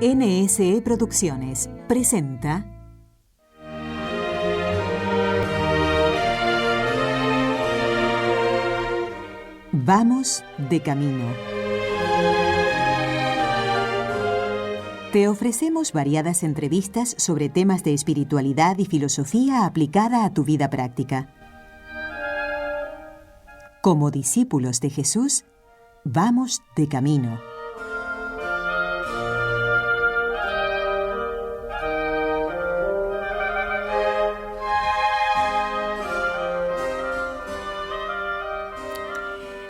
NSE Producciones presenta Vamos de camino. Te ofrecemos variadas entrevistas sobre temas de espiritualidad y filosofía aplicada a tu vida práctica. Como discípulos de Jesús, vamos de camino.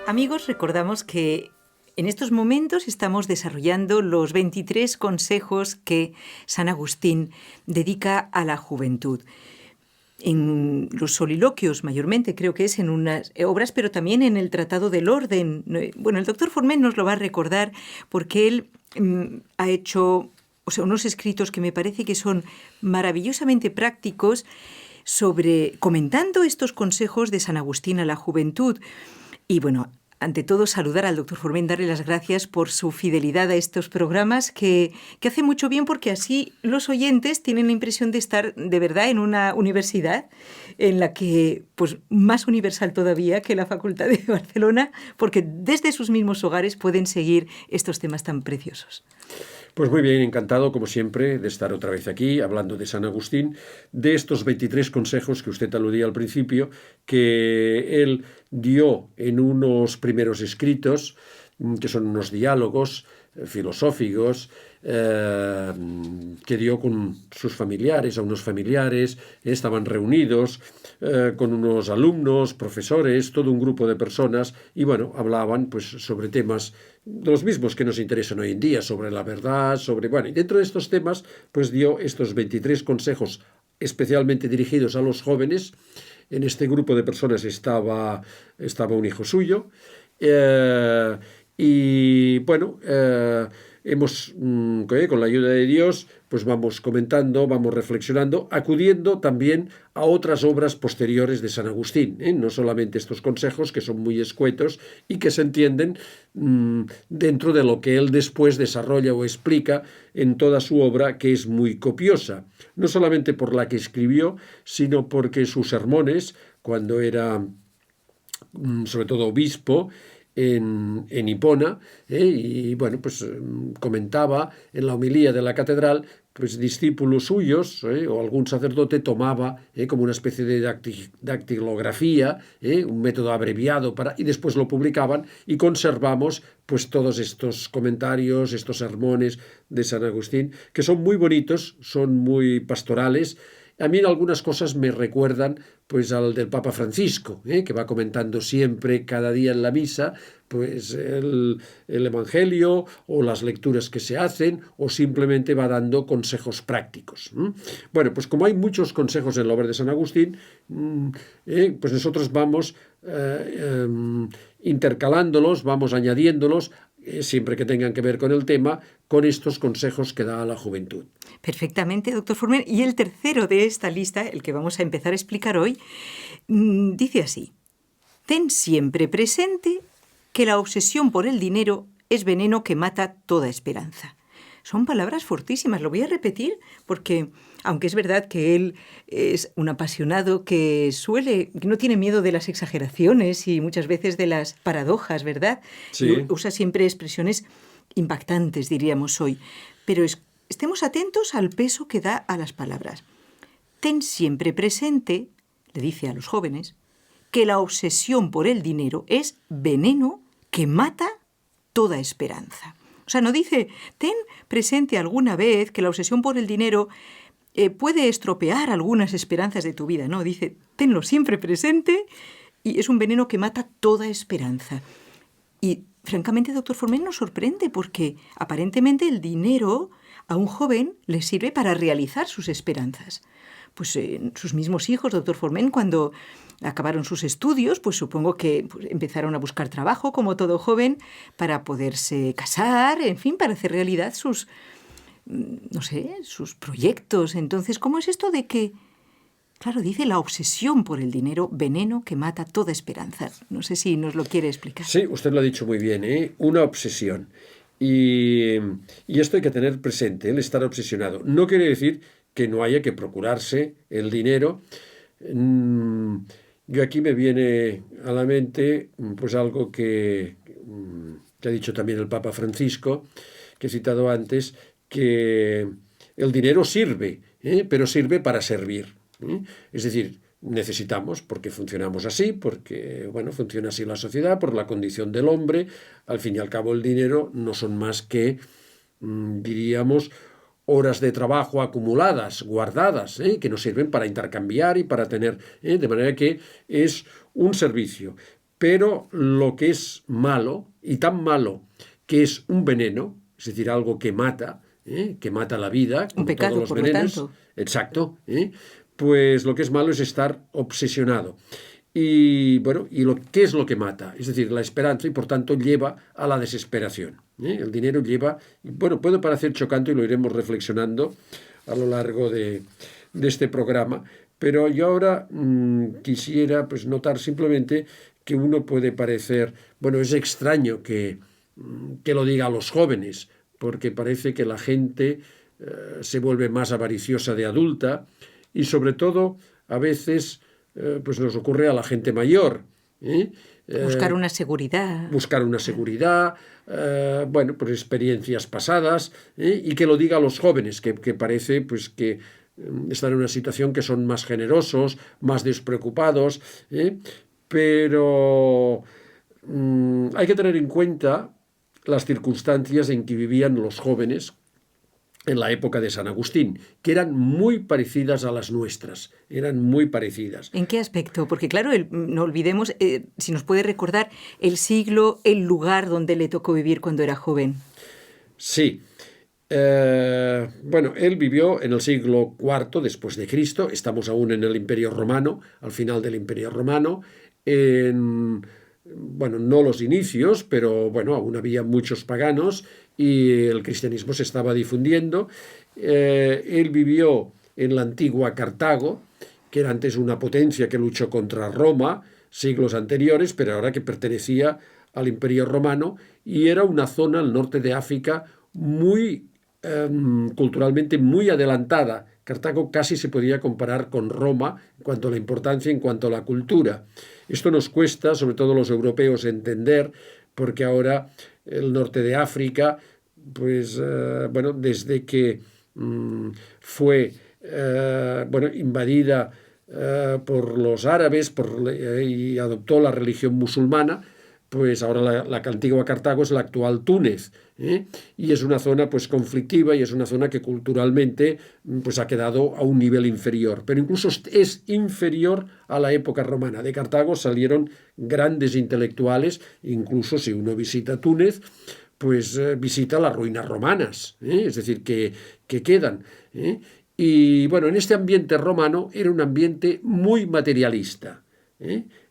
Amigos, recordamos que en estos momentos estamos desarrollando los 23 consejos que San Agustín dedica a la juventud. En los soliloquios, mayormente, creo que es en unas obras, pero también en el Tratado del Orden. Bueno, el doctor Forment nos lo va a recordar porque él ha hecho unos escritos que me parece que son maravillosamente prácticos comentando estos consejos de San Agustín a la juventud. Y bueno, ante todo, saludar al doctor Forment, darle las gracias por su fidelidad a estos programas que hace mucho bien, porque así los oyentes tienen la impresión de estar de verdad en una universidad en la que, pues más universal todavía que la Facultad de Barcelona, porque desde sus mismos hogares pueden seguir estos temas tan preciosos. Pues muy bien, encantado, como siempre, de estar otra vez aquí, hablando de San Agustín, de estos 23 consejos que usted aludía al principio, que él dio en unos primeros escritos, que son unos diálogos filosóficos, que dio con sus familiares, a unos familiares, estaban reunidos con unos alumnos, profesores, todo un grupo de personas, y bueno, hablaban pues sobre temas de los mismos que nos interesan hoy en día, sobre la verdad, y dentro de estos temas, pues dio estos 23 consejos especialmente dirigidos a los jóvenes. En este grupo de personas estaba un hijo suyo, hemos, con la ayuda de Dios, pues vamos comentando, vamos reflexionando, acudiendo también a otras obras posteriores de San Agustín, no solamente estos consejos que son muy escuetos y que se entienden dentro de lo que él después desarrolla o explica en toda su obra, que es muy copiosa, no solamente por la que escribió, sino porque sus sermones, cuando era sobre todo obispo en Hipona, y bueno, pues comentaba en la homilía de la catedral, pues discípulos suyos o algún sacerdote tomaba como una especie de dactilografía, un método abreviado y después lo publicaban, y conservamos pues todos estos comentarios, estos sermones de San Agustín, que son muy bonitos, son muy pastorales. A mí en algunas cosas me recuerdan pues al del Papa Francisco, que va comentando siempre, cada día en la misa, pues el Evangelio o las lecturas que se hacen, o simplemente va dando consejos prácticos. Bueno, pues como hay muchos consejos en la obra de San Agustín, pues nosotros vamos intercalándolos, vamos añadiéndolos, siempre que tengan que ver con el tema, con estos consejos que da a la juventud. Perfectamente, doctor Forment. Y el tercero de esta lista, el que vamos a empezar a explicar hoy, dice así: ten siempre presente que la obsesión por el dinero es veneno que mata toda esperanza. Son palabras fortísimas, lo voy a repetir porque, aunque es verdad que él es un apasionado que no tiene miedo de las exageraciones y muchas veces de las paradojas, ¿verdad? Sí. Usa siempre expresiones impactantes, diríamos hoy. Pero estemos atentos al peso que da a las palabras. Ten siempre presente, le dice a los jóvenes, que la obsesión por el dinero es veneno que mata toda esperanza. O sea, no dice, ten presente alguna vez que la obsesión por el dinero puede estropear algunas esperanzas de tu vida. No, dice, tenlo siempre presente y es un veneno que mata toda esperanza. Y francamente, doctor Forment, nos sorprende porque aparentemente el dinero a un joven le sirve para realizar sus esperanzas. Pues sus mismos hijos, doctor Forment, cuando acabaron sus estudios, pues supongo que empezaron a buscar trabajo, como todo joven, para poderse casar, en fin, para hacer realidad sus proyectos. Entonces, ¿cómo es esto de que, claro, dice la obsesión por el dinero, veneno que mata toda esperanza? No sé si nos lo quiere explicar. Sí, usted lo ha dicho muy bien, una obsesión. Y esto hay que tener presente, el estar obsesionado. No quiere decir que no haya que procurarse el dinero. Yo aquí me viene a la mente pues algo que ha dicho también el Papa Francisco, que he citado antes, que el dinero sirve, pero sirve para servir. Es decir, necesitamos, porque funcionamos así, porque bueno, funciona así la sociedad, por la condición del hombre. Al fin y al cabo, el dinero no son más que, diríamos, horas de trabajo acumuladas, guardadas, que nos sirven para intercambiar y para tener, de manera que es un servicio. Pero lo que es malo, y tan malo que es un veneno, es decir, algo que mata la vida, Un como pecado, todos los por lo venenos. tanto. Exacto. Pues lo que es malo es estar obsesionado. Y bueno, ¿qué es lo que mata? Es decir, la esperanza, y por tanto lleva a la desesperación. El dinero lleva, bueno, puede parecer chocante y lo iremos reflexionando a lo largo de este programa, pero yo ahora quisiera pues notar simplemente que uno puede parecer, bueno, es extraño que lo diga a los jóvenes, porque parece que la gente se vuelve más avariciosa de adulta y sobre todo a veces pues nos ocurre a la gente mayor. Buscar una seguridad. Buscar una seguridad, bueno, por experiencias pasadas, y que lo diga a los jóvenes, que parece pues que están en una situación que son más generosos, más despreocupados, pero hay que tener en cuenta las circunstancias en que vivían los jóvenes en la época de San Agustín, que eran muy parecidas a las nuestras, eran muy parecidas. ¿En qué aspecto? Porque claro, no olvidemos, si nos puede recordar el siglo, el lugar donde le tocó vivir cuando era joven. Sí. Bueno, él vivió en el siglo IV después de Cristo, estamos aún en el Imperio Romano, al final del Imperio Romano, bueno, no los inicios, pero bueno, aún había muchos paganos y el cristianismo se estaba difundiendo. Él vivió en la antigua Cartago, que era antes una potencia que luchó contra Roma siglos anteriores, pero ahora que pertenecía al Imperio Romano, y era una zona al norte de África muy culturalmente muy adelantada. Cartago casi se podía comparar con Roma en cuanto a la importancia, en cuanto a la cultura. Esto nos cuesta, sobre todo los europeos, entender, porque ahora el norte de África, pues bueno, desde que fue bueno, invadida por los árabes y adoptó la religión musulmana, pues ahora la antigua Cartago es la actual Túnez, y es una zona pues conflictiva y es una zona que culturalmente pues ha quedado a un nivel inferior, pero incluso es inferior a la época romana. De Cartago salieron grandes intelectuales, incluso si uno visita Túnez, pues visita las ruinas romanas, es decir, que quedan. Y bueno, en este ambiente romano era un ambiente muy materialista.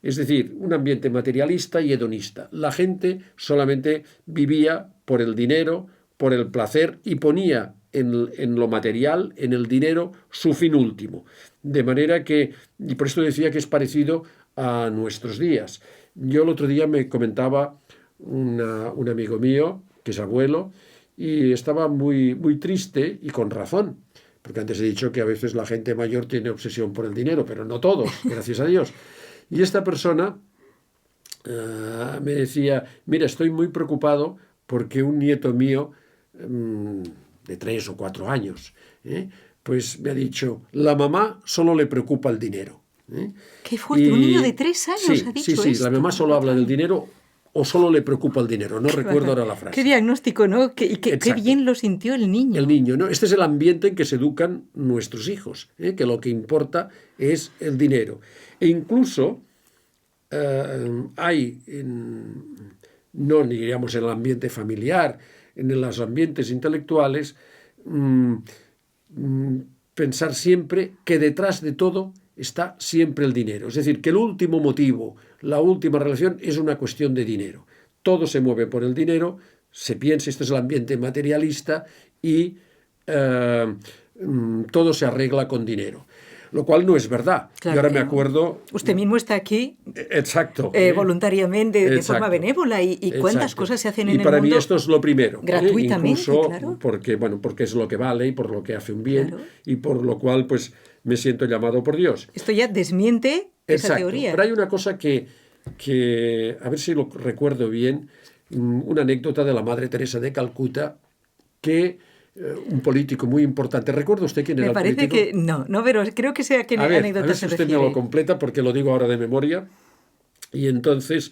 Es decir, un ambiente materialista y hedonista. La gente solamente vivía por el dinero, por el placer y ponía en lo material, en el dinero, su fin último. De manera que, y por esto decía que es parecido a nuestros días. Yo el otro día me comentaba un amigo mío, que es abuelo, y estaba muy, muy triste y con razón. Porque antes he dicho que a veces la gente mayor tiene obsesión por el dinero, pero no todos, gracias a Dios. Y esta persona me decía, mira, estoy muy preocupado porque un nieto mío de 3 o 4 años, pues me ha dicho, la mamá solo le preocupa el dinero. Qué fuerte, un niño de 3 años sí, ha dicho sí, esto. la mamá solo habla del dinero o solo le preocupa el dinero, no recuerdo ahora la frase. Qué diagnóstico, ¿no? Qué bien lo sintió el niño. El niño, ¿no? Este es el ambiente en que se educan nuestros hijos, que lo que importa es el dinero. E incluso hay, no diríamos en el ambiente familiar, en los ambientes intelectuales, pensar siempre que detrás de todo está siempre el dinero. Es decir, que el último motivo, la última relación es una cuestión de dinero. Todo se mueve por el dinero, se piensa, este es el ambiente materialista y todo se arregla con dinero. lo cual no es verdad. Claro y ahora que me no. acuerdo... Usted mismo está aquí Exacto. voluntariamente, de forma Exacto. benévola, y cuántas Exacto. cosas se hacen y en el para mí mundo esto es lo primero. gratuitamente, Incluso claro. porque, bueno, porque es lo que vale y por lo que hace un bien, Claro. y por lo cual pues me siento llamado por Dios. Esto ya desmiente esa Exacto. teoría. Pero hay una cosa que, a ver si lo recuerdo bien, una anécdota de la Madre Teresa de Calcuta, que un político muy importante. ¿Recuerda usted quién era Me el parece político? que no, pero creo que sé a qué A anécdota ver se si usted me refiere. lo completa, porque lo digo ahora de memoria. Y entonces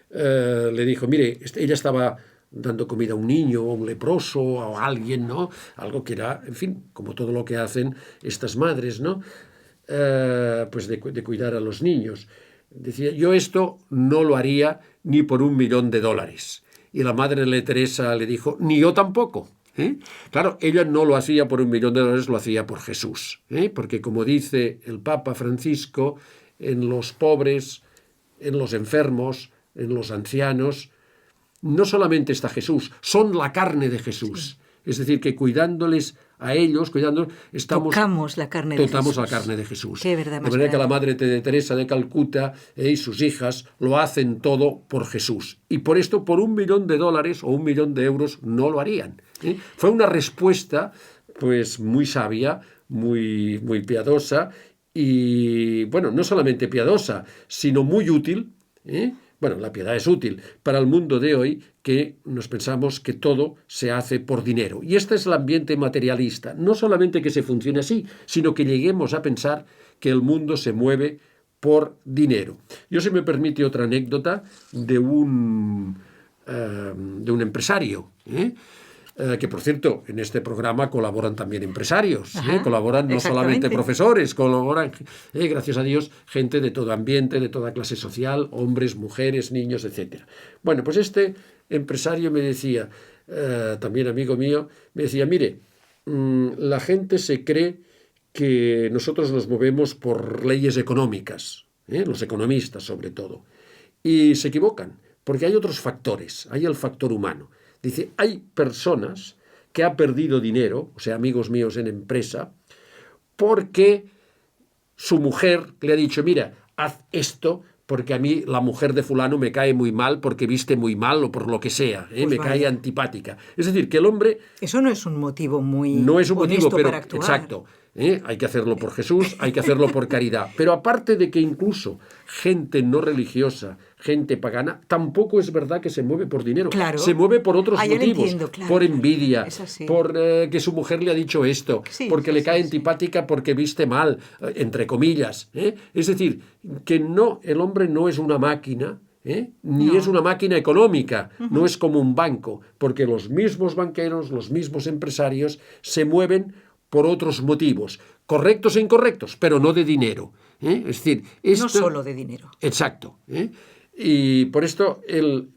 le dijo, mire, ella estaba dando comida a un niño, o a un leproso, o a alguien, ¿no? Algo que era, en fin, como todo lo que hacen estas madres, ¿no? Pues de cuidar a los niños. Decía, yo esto no lo haría ni por $1.000.000. Y la Madre de Teresa le dijo, ni yo tampoco. Claro, ella no lo hacía por $1.000.000, lo hacía por Jesús. Porque como dice el Papa Francisco, en los pobres, en los enfermos, en los ancianos, no solamente está Jesús, son la carne de Jesús. Sí. Es decir, que cuidándoles a ellos, tocamos la carne de Jesús. La carne de Jesús. Qué verdad más de manera grande. que la Madre de Teresa de Calcuta y sus hijas lo hacen todo por Jesús. Y por esto, por $1.000.000 o €1.000.000 no lo harían. Fue una respuesta pues muy sabia, muy, muy piadosa, y bueno, no solamente piadosa, sino muy útil. Bueno, la piedad es útil para el mundo de hoy, que nos pensamos que todo se hace por dinero. Y este es el ambiente materialista. No solamente que se funcione así, sino que lleguemos a pensar que el mundo se mueve por dinero. Yo, si me permite, otra anécdota de un empresario, que, por cierto, en este programa colaboran también empresarios, colaboran no solamente profesores, colaboran, gracias a Dios, gente de todo ambiente, de toda clase social, hombres, mujeres, niños, etc. Bueno, pues este empresario me decía, también amigo mío, me decía, mire, la gente se cree que nosotros nos movemos por leyes económicas, los economistas sobre todo, y se equivocan, porque hay otros factores, hay el factor humano. Dice, hay personas que han perdido dinero, o sea, amigos míos en empresa, porque su mujer le ha dicho, mira, haz esto porque a mí la mujer de fulano me cae muy mal porque viste muy mal o por lo que sea, pues me cae antipática. Es decir, que el hombre... Eso no es un motivo muy no es un motivo, pero para actuar. Exacto. Hay que hacerlo por Jesús, hay que hacerlo por caridad. Pero aparte de que incluso gente no religiosa, gente pagana, tampoco es verdad que se mueve por dinero. Claro. Se mueve por otros motivos. Entiendo, claro, por envidia, por que su mujer le ha dicho esto, porque le cae antipática porque viste mal, entre comillas. Es decir, que no, el hombre no es una máquina, ni es una máquina económica, no es como un banco, porque los mismos banqueros, los mismos empresarios se mueven por otros motivos, correctos e incorrectos, pero no de dinero. Es decir, no solo de dinero. Exacto. Y por esto el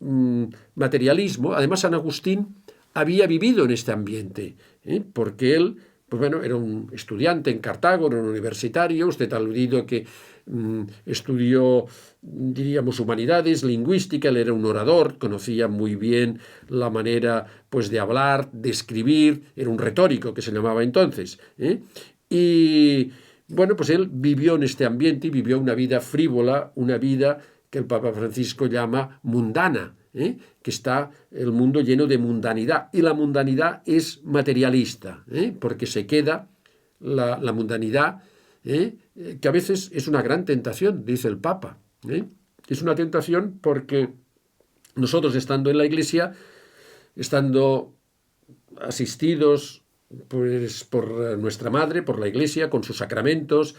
materialismo, además San Agustín había vivido en este ambiente, porque él, pues bueno, era un estudiante en Cartago, era un universitario. Usted ha aludido que estudió, diríamos, humanidades, lingüística. Él era un orador, conocía muy bien la manera pues de hablar, de escribir, era un retórico que se llamaba entonces, y bueno, pues él vivió en este ambiente y vivió una vida frívola, una vida que el Papa Francisco llama mundana, que está el mundo lleno de mundanidad, y la mundanidad es materialista, porque se queda la mundanidad, que a veces es una gran tentación, dice el Papa. Es una tentación porque nosotros, estando en la Iglesia, estando asistidos pues por nuestra Madre, por la Iglesia, con sus sacramentos,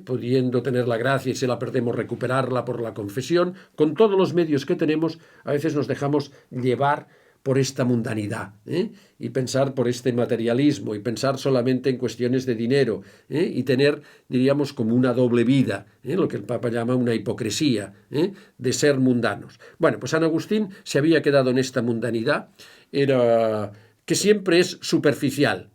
pudiendo tener la gracia, y si la perdemos, recuperarla por la confesión, con todos los medios que tenemos, a veces nos dejamos llevar por esta mundanidad, y pensar por este materialismo, y pensar solamente en cuestiones de dinero, y tener, diríamos, como una doble vida, lo que el Papa llama una hipocresía, de ser mundanos. Bueno, pues San Agustín se había quedado en esta mundanidad, que siempre es superficial,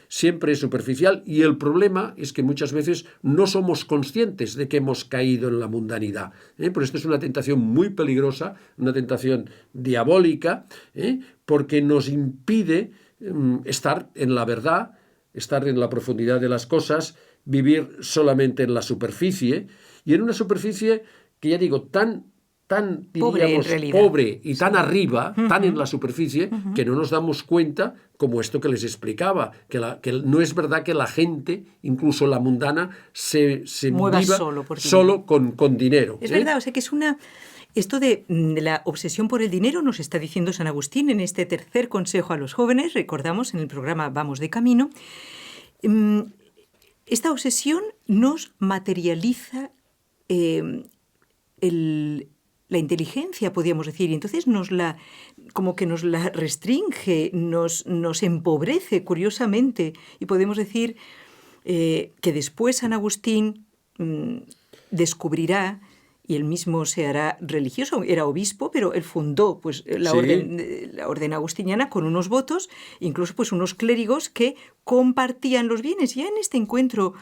siempre es superficial, y el problema es que muchas veces no somos conscientes de que hemos caído en la mundanidad. Por esto es una tentación muy peligrosa, una tentación diabólica, porque nos impide estar en la verdad, estar en la profundidad de las cosas, vivir solamente en la superficie, y en una superficie que, ya digo, tan diríamos, pobre y tan arriba, tan en la superficie, que no nos damos cuenta, como esto que les explicaba, que no es verdad que la gente, incluso la mundana, se mueva viva solo con dinero. Es verdad, o sea que es una... Esto de la obsesión por el dinero nos está diciendo San Agustín en este tercer consejo a los jóvenes, recordamos en el programa Vamos de Camino. Esta obsesión nos materializa la inteligencia, podríamos decir, y entonces como que nos la restringe, nos empobrece curiosamente, y podemos decir que después San Agustín descubrirá, y él mismo se hará religioso, era obispo, pero él fundó pues, la orden agustiniana con unos votos, incluso pues, unos clérigos que compartían los bienes. Ya en este encuentro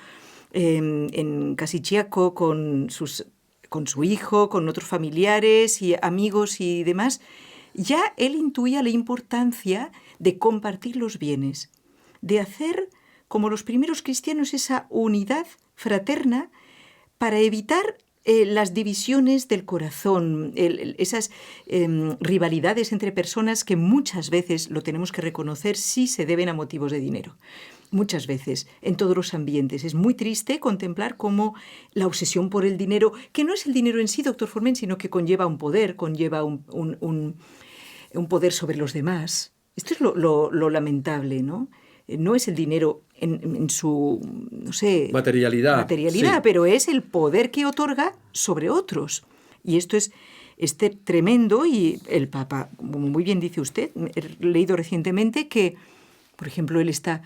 en Casichiaco con su hijo, con otros familiares y amigos y demás, ya él intuía la importancia de compartir los bienes, de hacer, como los primeros cristianos, esa unidad fraterna para evitar las divisiones del corazón, esas rivalidades entre personas que muchas veces, lo tenemos que reconocer, sí se deben a motivos de dinero. Muchas veces, en todos los ambientes. Es muy triste contemplar cómo la obsesión por el dinero, que no es el dinero en sí, doctor Forment, sino que conlleva un poder, conlleva un poder sobre los demás. Esto es lo lamentable, ¿no? No es el dinero en su, no sé... materialidad, sí. Pero es el poder que otorga sobre otros. Y esto es tremendo, y el Papa, como muy bien dice usted, he leído recientemente que, por ejemplo, él está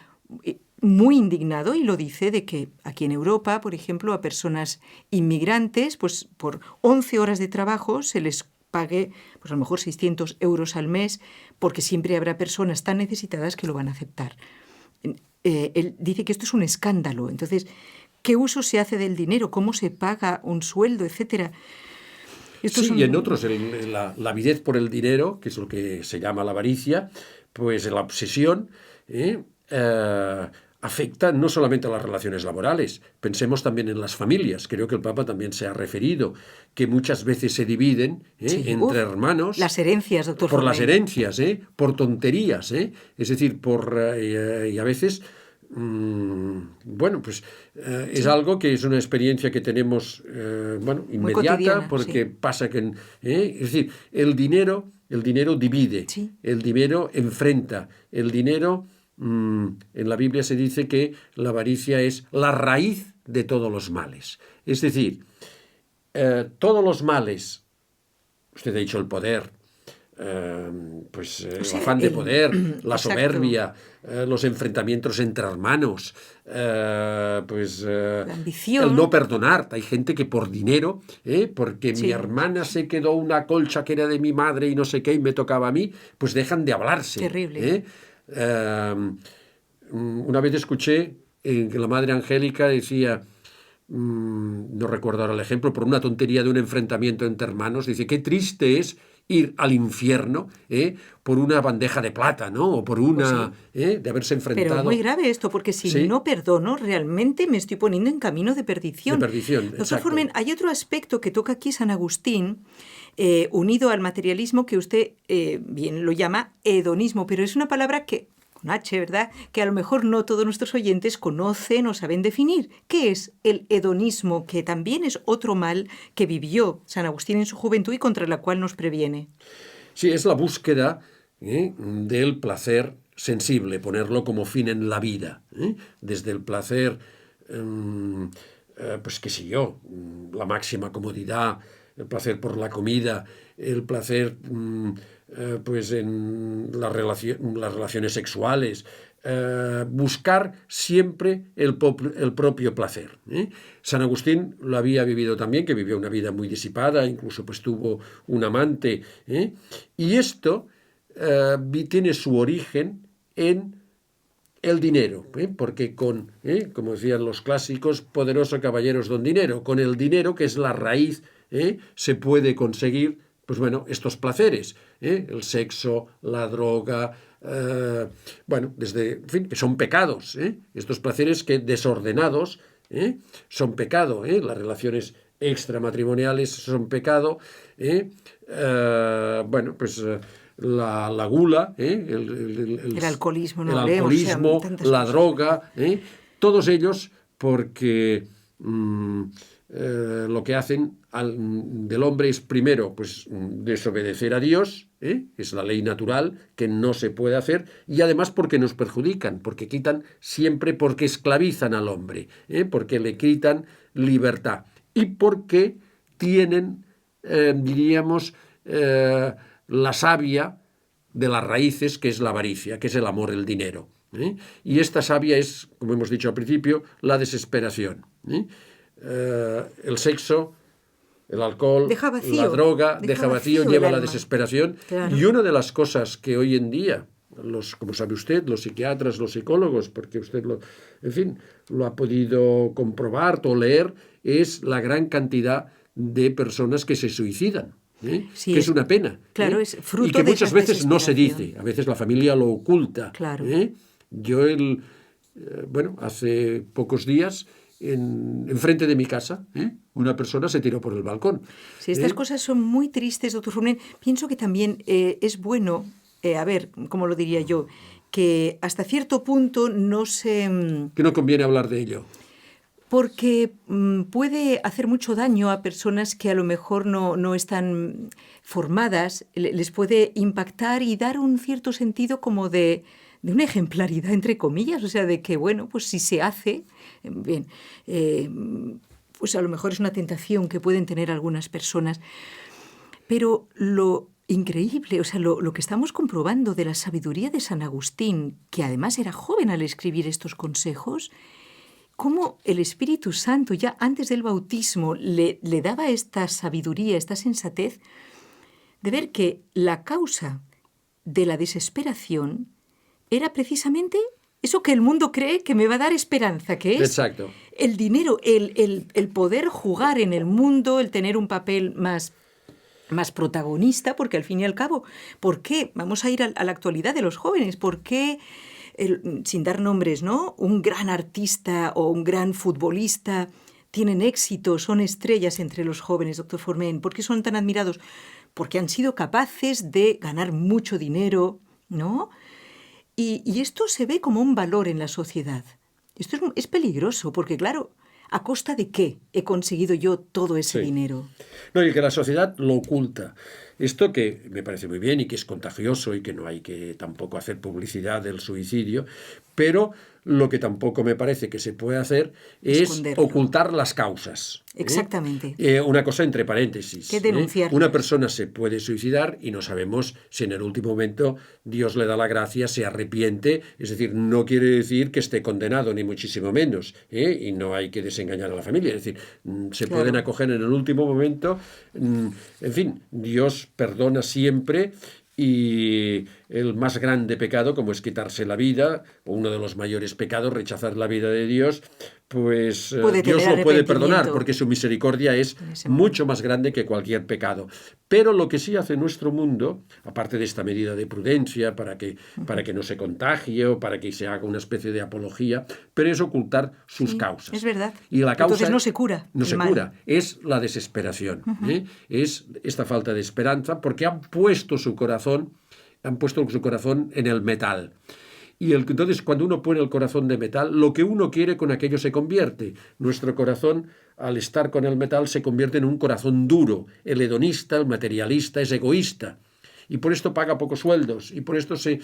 muy indignado, y lo dice, de que aquí en Europa, por ejemplo, a personas inmigrantes, pues por 11 horas de trabajo se les pague pues a lo mejor 600 euros al mes, porque siempre habrá personas tan necesitadas que lo van a aceptar. Él dice que esto es un escándalo. Entonces, ¿qué uso se hace del dinero? ¿Cómo se paga un sueldo, etcétera? Y en otros, la avidez por el dinero, que es lo que se llama la avaricia, pues la obsesión, afecta no solamente a las relaciones laborales, pensemos también en las familias. Creo que el Papa también se ha referido, que muchas veces se dividen entre hermanos. Las herencias, doctor Por Forment. las herencias, por tonterías, es decir, y a veces... es algo que es una experiencia que tenemos inmediata, porque pasa que es decir, el dinero divide, el dinero enfrenta, el dinero en la Biblia se dice que la avaricia es la raíz de todos los males. Es decir, todos los males, usted ha dicho el poder, el afán de poder, la soberbia, los enfrentamientos entre hermanos, la ambición, el no perdonar. Hay gente que por dinero, porque mi hermana se quedó una colcha que era de mi madre y no sé qué y me tocaba a mí, pues dejan de hablarse. Terrible. Una vez escuché que la Madre Angélica decía, no recuerdo ahora el ejemplo, por una tontería de un enfrentamiento entre hermanos, dice, qué triste es ir al infierno por una bandeja de plata, ¿no? O por una... de haberse enfrentado... Pero es muy grave esto, porque si no perdono, realmente me estoy poniendo en camino de perdición. De perdición, doctor exacto. Forment, hay otro aspecto que toca aquí San Agustín, unido al materialismo, que usted bien lo llama hedonismo, pero es una palabra que... con H, ¿verdad?, que a lo mejor no todos nuestros oyentes conocen o saben definir. ¿Qué es el hedonismo, que también es otro mal que vivió San Agustín en su juventud y contra la cual nos previene? Sí, es la búsqueda del placer sensible, ponerlo como fin en la vida. Desde el placer, pues qué sé yo, la máxima comodidad, el placer por la comida, el placer... pues en las relaciones sexuales, buscar siempre el propio placer. San Agustín lo había vivido también, que vivió una vida muy disipada, incluso pues tuvo un amante, y esto tiene su origen en el dinero, porque como decían los clásicos, poderoso caballeros don dinero, con el dinero, que es la raíz, se puede conseguir pues bueno, estos placeres, el sexo, la droga, en fin, que son pecados, estos placeres que desordenados son pecado, las relaciones extramatrimoniales son pecado, bueno, pues la gula, el alcoholismo, no el hablemos, alcoholismo, tantas la cosas. droga, todos ellos porque lo que hacen del hombre es primero pues desobedecer a Dios, es la ley natural que no se puede hacer, y además porque nos perjudican, porque quitan siempre, porque esclavizan al hombre, porque le quitan libertad y porque tienen, diríamos, la savia de las raíces, que es la avaricia, que es el amor, el dinero. Y esta savia es, como hemos dicho al principio, la desesperación. El sexo, el alcohol, la droga, deja vacío, lleva a la desesperación. Claro. Y una de las cosas que hoy en día, como sabe usted, los psiquiatras, los psicólogos, porque usted en fin, lo ha podido comprobar o leer, es la gran cantidad de personas que se suicidan. Sí, que es una pena. Claro, es fruto y que de muchas veces no se dice, a veces la familia lo oculta. Claro. Yo, bueno, hace pocos días, enfrente de mi casa, una persona se tiró por el balcón. Sí, estas cosas son muy tristes, doctor Forment. Pienso que también es bueno, a ver, ¿cómo lo diría yo? Que hasta cierto punto no se... Que no conviene hablar de ello. Porque puede hacer mucho daño a personas que a lo mejor no están formadas, les puede impactar y dar un cierto sentido como de una ejemplaridad, entre comillas, o sea, de que, bueno, pues si se hace, bien, pues a lo mejor es una tentación que pueden tener algunas personas. Pero lo increíble, o sea, lo que estamos comprobando de la sabiduría de San Agustín, que además era joven al escribir estos consejos, cómo el Espíritu Santo ya antes del bautismo le daba esta sabiduría, esta sensatez de ver que la causa de la desesperación era precisamente eso que el mundo cree que me va a dar esperanza, que es Exacto. El dinero, el poder jugar en el mundo, el tener un papel más protagonista, porque al fin y al cabo, ¿por qué? Vamos a ir a la actualidad de los jóvenes, ¿por qué? Sin dar nombres, ¿no? Un gran artista o un gran futbolista tienen éxito, son estrellas entre los jóvenes, doctor Forment. ¿Por qué son tan admirados? Porque han sido capaces de ganar mucho dinero, ¿no? Y esto se ve como un valor en la sociedad. Esto es peligroso, porque claro, ¿a costa de qué he conseguido yo todo ese dinero? No, y que la sociedad lo oculta. Esto que me parece muy bien y que es contagioso y que no hay que tampoco hacer publicidad del suicidio, pero lo que tampoco me parece que se puede hacer es esconderlo. Ocultar las causas. Exactamente. Una cosa entre paréntesis. Que denunciarlas. Una persona se puede suicidar y no sabemos si en el último momento Dios le da la gracia, se arrepiente, es decir, no quiere decir que esté condenado, ni muchísimo menos, y no hay que desengañar a la familia, es decir, se pueden acoger en el último momento, en fin, Dios perdona siempre. Y el más grande pecado, como es quitarse la vida, o uno de los mayores pecados, rechazar la vida de Dios, pues Dios lo puede perdonar, porque su misericordia es mucho más grande que cualquier pecado. Pero lo que sí hace nuestro mundo, aparte de esta medida de prudencia para que no se contagie o para que se haga una especie de apología, pero es ocultar sus causas. Es verdad. Y la causa, entonces no se cura. No se cura. Es la desesperación. Es esta falta de esperanza, porque han puesto su corazón en el metal. Y entonces cuando uno pone el corazón de metal, lo que uno quiere con aquello se convierte. Nuestro corazón, al estar con el metal, se convierte en un corazón duro. El hedonista, el materialista, es egoísta. Y por esto paga pocos sueldos. Y por esto se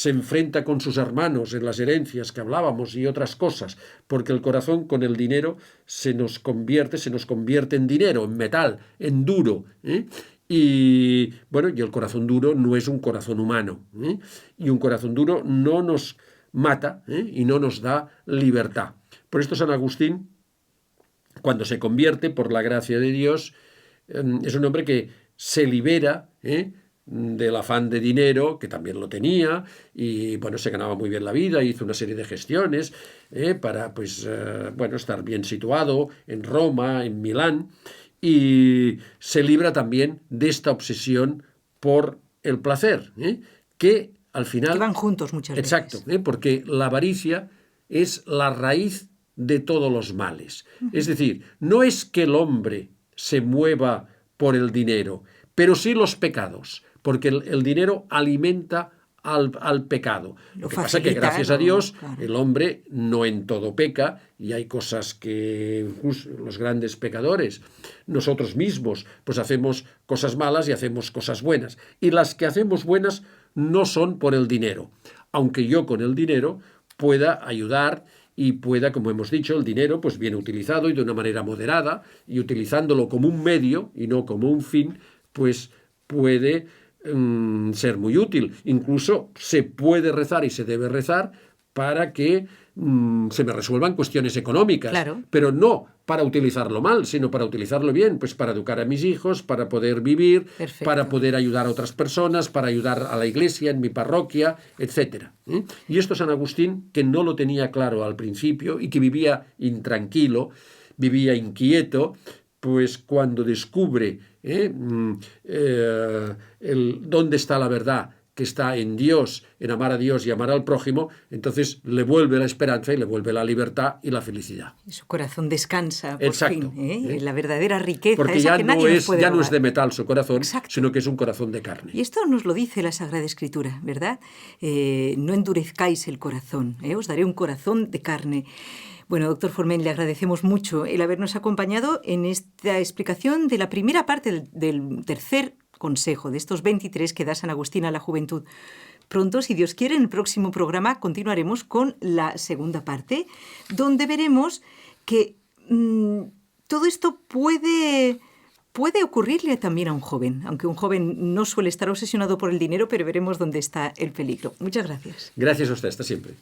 enfrenta con sus hermanos en las herencias que hablábamos y otras cosas. Porque el corazón con el dinero se nos convierte en dinero, en metal, en duro. Y bueno, y el corazón duro no es un corazón humano, y un corazón duro no nos mata, y no nos da libertad. Por esto San Agustín, cuando se convierte por la gracia de Dios, es un hombre que se libera del afán de dinero, que también lo tenía, y bueno, se ganaba muy bien la vida, hizo una serie de gestiones para pues bueno, estar bien situado en Roma, en Milán, y se libra también de esta obsesión por el placer, que al final... Que van juntos muchas veces. Exacto, porque la avaricia es la raíz de todos los males. Es decir, no es que el hombre se mueva por el dinero, pero sí los pecados, porque el dinero alimenta al pecado. Lo que pasa es que, gracias a Dios, el hombre no en todo peca, y hay cosas que los grandes pecadores, nosotros mismos, pues hacemos cosas malas y hacemos cosas buenas. Y las que hacemos buenas no son por el dinero, aunque yo con el dinero pueda ayudar y pueda, como hemos dicho, el dinero pues bien utilizado y de una manera moderada, y utilizándolo como un medio y no como un fin, pues puede ser muy útil. Incluso se puede rezar y se debe rezar para que se me resuelvan cuestiones económicas, claro, pero no para utilizarlo mal, sino para utilizarlo bien, pues para educar a mis hijos, para poder vivir, perfecto, para poder ayudar a otras personas, para ayudar a la iglesia, en mi parroquia, etc. Y esto San Agustín, que no lo tenía claro al principio y que vivía intranquilo, vivía inquieto, pues cuando descubre dónde está la verdad, que está en Dios, en amar a Dios y amar al prójimo, entonces le vuelve la esperanza y le vuelve la libertad y la felicidad. Y su corazón descansa, por Exacto, fin, la verdadera riqueza. Porque esa ya, que nadie nos puede ya robar. no es de metal su corazón, exacto, sino que es un corazón de carne. Y esto nos lo dice la Sagrada Escritura, ¿verdad? No endurezcáis el corazón, os daré un corazón de carne. Bueno, doctor Forment, le agradecemos mucho el habernos acompañado en esta explicación de la primera parte del tercer consejo, de estos 23 que da San Agustín a la juventud. Pronto, si Dios quiere, en el próximo programa continuaremos con la segunda parte, donde veremos que todo esto puede ocurrirle también a un joven, aunque un joven no suele estar obsesionado por el dinero, pero veremos dónde está el peligro. Muchas gracias. Gracias a usted, hasta siempre.